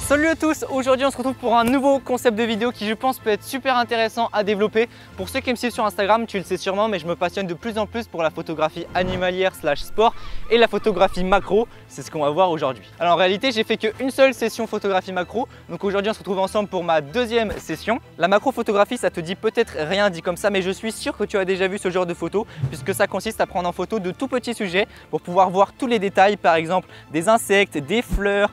Salut à tous, aujourd'hui on se retrouve pour un nouveau concept de vidéo qui je pense peut être super intéressant à développer. Pour ceux qui me suivent sur Instagram, tu le sais sûrement, mais je me passionne de plus en plus pour la photographie animalière / sport et la photographie macro, c'est ce qu'on va voir aujourd'hui. Alors en réalité j'ai fait qu'une seule session photographie macro, donc aujourd'hui on se retrouve ensemble pour ma deuxième session. La macro photographie ça te dit peut-être rien dit comme ça, mais je suis sûr que tu as déjà vu ce genre de photos puisque ça consiste à prendre en photo de tout petits sujets pour pouvoir voir tous les détails, par exemple des insectes, des fleurs,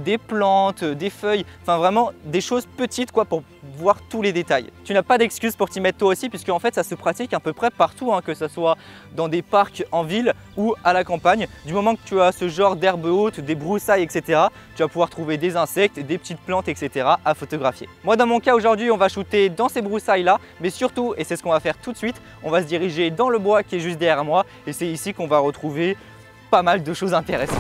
des plantes, des feuilles, enfin vraiment des choses petites quoi pour voir tous les détails. Tu n'as pas d'excuse pour t'y mettre toi aussi puisque en fait ça se pratique à peu près partout, que ce soit dans des parcs en ville ou à la campagne. Du moment que tu as ce genre d'herbe haute, des broussailles etc, tu vas pouvoir trouver des insectes, des petites plantes etc à photographier. Moi dans mon cas aujourd'hui on va shooter dans ces broussailles là, mais surtout, et c'est ce qu'on va faire tout de suite, on va se diriger dans le bois qui est juste derrière moi et c'est ici qu'on va retrouver pas mal de choses intéressantes.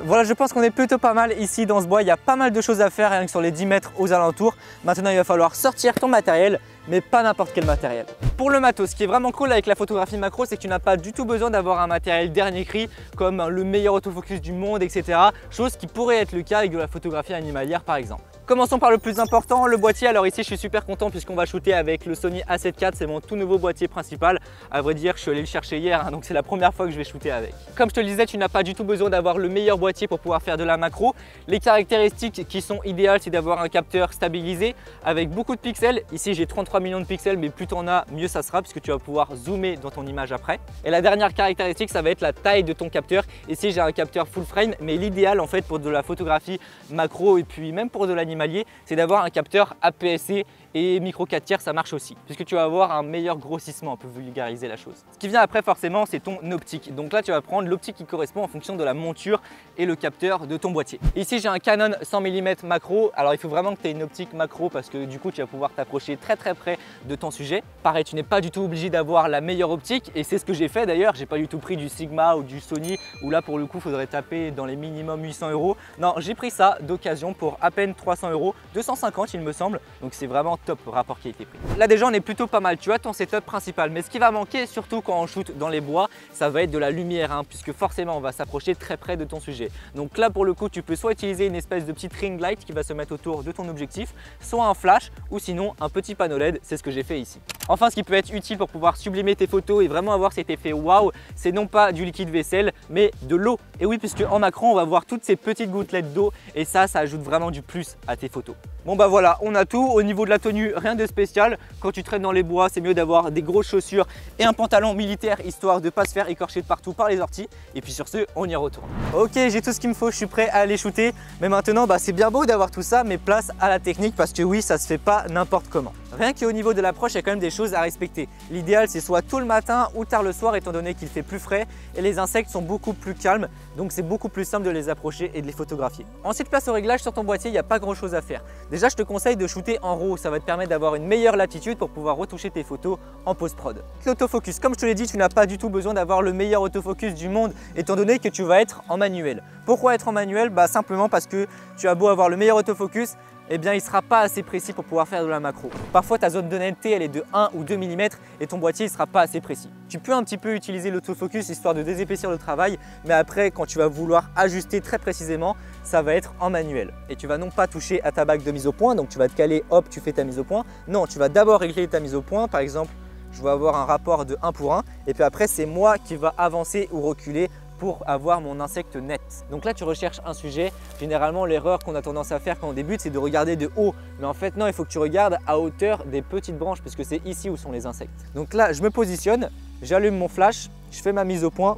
Voilà, je pense qu'on est plutôt pas mal ici dans ce bois, il y a pas mal de choses à faire rien que sur les 10 mètres aux alentours. Maintenant il va falloir sortir ton matériel, mais pas n'importe quel matériel. Pour le matos, ce qui est vraiment cool avec la photographie macro, c'est que tu n'as pas du tout besoin d'avoir un matériel dernier cri comme le meilleur autofocus du monde etc. Chose qui pourrait être le cas avec de la photographie animalière par exemple. Commençons par le plus important, le boîtier. Alors ici je suis super content puisqu'on va shooter avec le Sony A7 IV, c'est mon tout nouveau boîtier principal. À vrai dire je suis allé le chercher hier, donc c'est la première fois que je vais shooter avec. Comme je te le disais, tu n'as pas du tout besoin d'avoir le meilleur boîtier pour pouvoir faire de la macro. Les caractéristiques qui sont idéales, c'est d'avoir un capteur stabilisé avec beaucoup de pixels. Ici j'ai 33 millions de pixels, mais plus tu en as, mieux ça sera puisque tu vas pouvoir zoomer dans ton image après. Et la dernière caractéristique, ça va être la taille de ton capteur. Ici j'ai un capteur full frame, mais l'idéal en fait pour de la photographie macro et puis même pour de l'animalier, c'est d'avoir un capteur APS-C et micro 4 tiers, ça marche aussi puisque tu vas avoir un meilleur grossissement, on peut vulgariser la chose. Ce qui vient après forcément c'est ton optique, donc là tu vas prendre l'optique qui correspond en fonction de la monture et le capteur de ton boîtier. Ici j'ai un Canon 100 mm macro, alors il faut vraiment que tu aies une optique macro parce que du coup tu vas pouvoir t'approcher très près de ton sujet. Pareil, tu n'es pas du tout obligé d'avoir la meilleure optique et c'est ce que j'ai fait d'ailleurs, j'ai pas du tout pris du Sigma ou du Sony où là pour le coup il faudrait taper dans les minimum 800 €. Non, j'ai pris ça d'occasion pour à peine 300 €, 250 il me semble, donc c'est vraiment top rapport qualité-prix. Là déjà on est plutôt pas mal, tu as ton setup principal, mais ce qui va manquer surtout quand on shoot dans les bois, ça va être de la lumière puisque forcément on va s'approcher très près de ton sujet. Donc là pour le coup tu peux soit utiliser une espèce de petite ring light qui va se mettre autour de ton objectif, soit un flash ou sinon un petit panneau LED, c'est ce que j'ai fait ici. Enfin ce qui peut être utile pour pouvoir sublimer tes photos et vraiment avoir cet effet waouh, c'est non pas du liquide vaisselle mais de l'eau. Et oui, puisque en macro on va voir toutes ces petites gouttelettes d'eau et ça ajoute vraiment du plus à tes photos. Bon bah voilà, on a tout. Au niveau de la tenue, rien de spécial. Quand tu traînes dans les bois, c'est mieux d'avoir des grosses chaussures et un pantalon militaire histoire de ne pas se faire écorcher de partout par les orties. Et puis sur ce, on y retourne. Ok, j'ai tout ce qu'il me faut, je suis prêt à aller shooter. Mais maintenant, c'est bien beau d'avoir tout ça, mais place à la technique parce que oui, ça se fait pas n'importe comment. Rien qu'au niveau de l'approche, il y a quand même des choses à respecter. L'idéal, c'est soit tôt le matin ou tard le soir étant donné qu'il fait plus frais et les insectes sont beaucoup plus calmes. Donc c'est beaucoup plus simple de les approcher et de les photographier. Ensuite, place au réglage sur ton boîtier, il n'y a pas grand chose à faire. Déjà, je te conseille de shooter en RAW, ça va te permettre d'avoir une meilleure latitude pour pouvoir retoucher tes photos en post-prod. L'autofocus, comme je te l'ai dit, tu n'as pas du tout besoin d'avoir le meilleur autofocus du monde étant donné que tu vas être en manuel. Pourquoi être en manuel? Simplement parce que tu as beau avoir le meilleur autofocus, il ne sera pas assez précis pour pouvoir faire de la macro. Parfois ta zone de netteté elle est de 1 ou 2 mm et ton boîtier ne sera pas assez précis. Tu peux un petit peu utiliser l'autofocus histoire de désépaissir le travail, mais après quand tu vas vouloir ajuster très précisément, ça va être en manuel. Et tu vas non pas toucher à ta bague de mise au point, donc tu vas te caler, hop, tu fais ta mise au point. Non, tu vas d'abord régler ta mise au point, par exemple, je vais avoir un rapport de 1 pour 1 et puis après c'est moi qui va avancer ou reculer pour avoir mon insecte net. Donc là tu recherches un sujet, généralement l'erreur qu'on a tendance à faire quand on débute c'est de regarder de haut, mais en fait non, il faut que tu regardes à hauteur des petites branches puisque c'est ici où sont les insectes. Donc là je me positionne, j'allume mon flash, je fais ma mise au point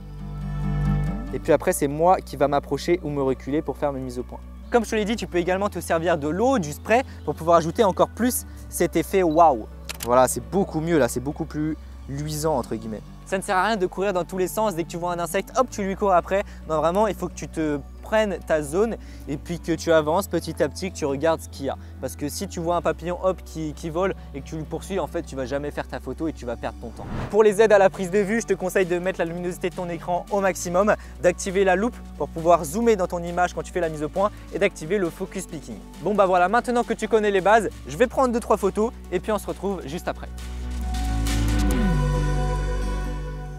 et puis après c'est moi qui va m'approcher ou me reculer pour faire mes mises au point. Comme je te l'ai dit, tu peux également te servir de l'eau, du spray pour pouvoir ajouter encore plus cet effet waouh. Voilà, c'est beaucoup mieux là, c'est beaucoup plus luisant entre guillemets. Ça ne sert à rien de courir dans tous les sens, dès que tu vois un insecte, hop, tu lui cours après. Non, vraiment, il faut que tu te prennes ta zone et puis que tu avances petit à petit, que tu regardes ce qu'il y a. Parce que si tu vois un papillon, hop, qui vole et que tu le poursuis, en fait, tu vas jamais faire ta photo et tu vas perdre ton temps. Pour les aides à la prise de vue, je te conseille de mettre la luminosité de ton écran au maximum, d'activer la loupe pour pouvoir zoomer dans ton image quand tu fais la mise au point et d'activer le focus picking. Bon bah voilà, maintenant que tu connais les bases, je vais prendre 2-3 photos et puis on se retrouve juste après.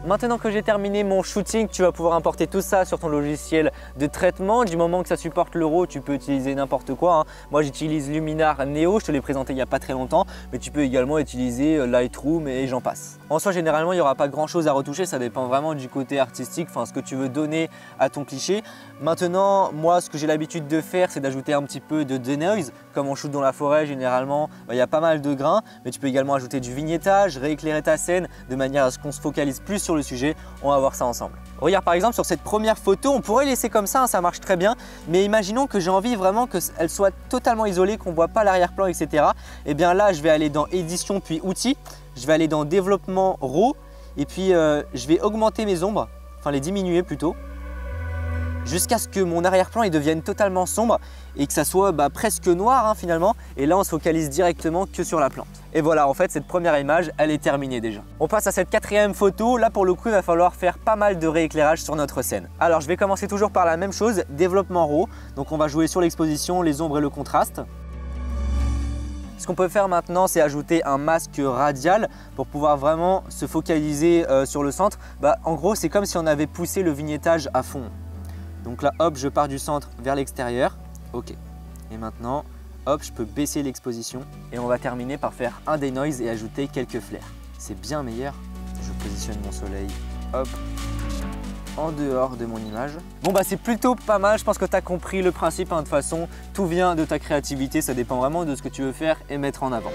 Maintenant que j'ai terminé mon shooting, tu vas pouvoir importer tout ça sur ton logiciel de traitement. Du moment que ça supporte le RAW, tu peux utiliser n'importe quoi, hein. Moi j'utilise Luminar Neo, je te l'ai présenté il n'y a pas très longtemps, mais tu peux également utiliser Lightroom et j'en passe. En soi, généralement, il n'y aura pas grand chose à retoucher, ça dépend vraiment du côté artistique, enfin ce que tu veux donner à ton cliché. Maintenant, moi, ce que j'ai l'habitude de faire, c'est d'ajouter un petit peu de denoise. Comme on shoot dans la forêt, généralement, il y a pas mal de grains, mais tu peux également ajouter du vignettage, rééclairer ta scène de manière à ce qu'on se focalise plus sur le sujet. On va voir ça ensemble. Regarde par exemple sur cette première photo, on pourrait laisser comme ça, hein, ça marche très bien, mais imaginons que j'ai envie vraiment qu'elle soit totalement isolée, qu'on ne voit pas l'arrière-plan, etc. Et bien là, je vais aller dans édition puis outils, je vais aller dans développement RAW et puis je vais augmenter mes ombres, enfin les diminuer plutôt, jusqu'à ce que mon arrière-plan devienne totalement sombre et que ça soit presque noir, hein, finalement. Et là, on se focalise directement que sur la plante. Et voilà, en fait, cette première image, elle est terminée déjà. On passe à cette quatrième photo. Là, pour le coup, il va falloir faire pas mal de rééclairage sur notre scène. Alors, je vais commencer toujours par la même chose, développement RAW. Donc, on va jouer sur l'exposition, les ombres et le contraste. Ce qu'on peut faire maintenant, c'est ajouter un masque radial pour pouvoir vraiment se focaliser sur le centre. En gros, c'est comme si on avait poussé le vignettage à fond. Donc là, hop, je pars du centre vers l'extérieur. Ok. Et maintenant, hop, je peux baisser l'exposition. Et on va terminer par faire un denoise et ajouter quelques flares. C'est bien meilleur. Je positionne mon soleil, hop, en dehors de mon image. Bon c'est plutôt pas mal, je pense que tu as compris le principe, hein. De toute façon, tout vient de ta créativité, ça dépend vraiment de ce que tu veux faire et mettre en avant.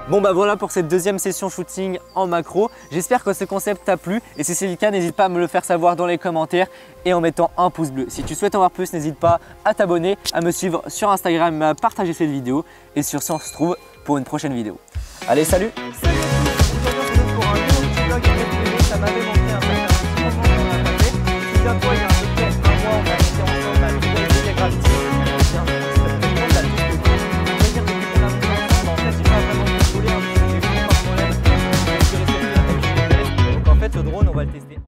Bon voilà pour cette deuxième session shooting en macro. J'espère que ce concept t'a plu et si c'est le cas, n'hésite pas à me le faire savoir dans les commentaires et en mettant un pouce bleu. Si tu souhaites en voir plus, n'hésite pas à t'abonner, à me suivre sur Instagram, à partager cette vidéo et sur ce, on se retrouve pour une prochaine vidéo. Allez, salut! Ça m'avait manqué un peu.